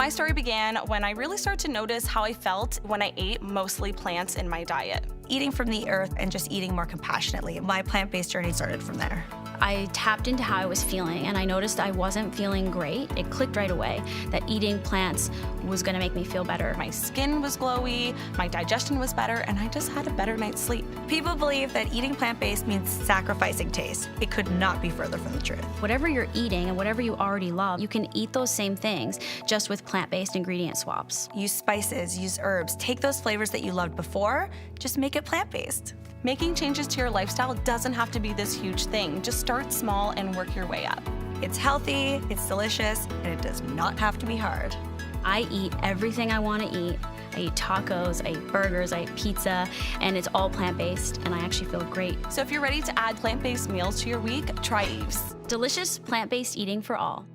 My story began when I really started to notice how I felt when I ate mostly plants in my diet. Eating from the earth and just eating more compassionately. My plant-based journey started from there. I tapped into how I was feeling, and I noticed I wasn't feeling great. It clicked right away that eating plants was gonna make me feel better. My skin was glowy, my digestion was better, and I just had a better night's sleep. People believe that eating plant-based means sacrificing taste. It could not be further from the truth. Whatever you're eating and whatever you already love, you can eat those same things just with plant-based ingredient swaps. Use spices, use herbs. Take those flavors that you loved before, just make it plant-based. Making changes to your lifestyle doesn't have to be this huge thing. Just start small and work your way up. It's healthy, it's delicious, and it does not have to be hard. I eat everything I want to eat. I eat tacos, I eat burgers, I eat pizza, and it's all plant-based, and I actually feel great. So if you're ready to add plant-based meals to your week, try Yves. Delicious plant-based eating for all.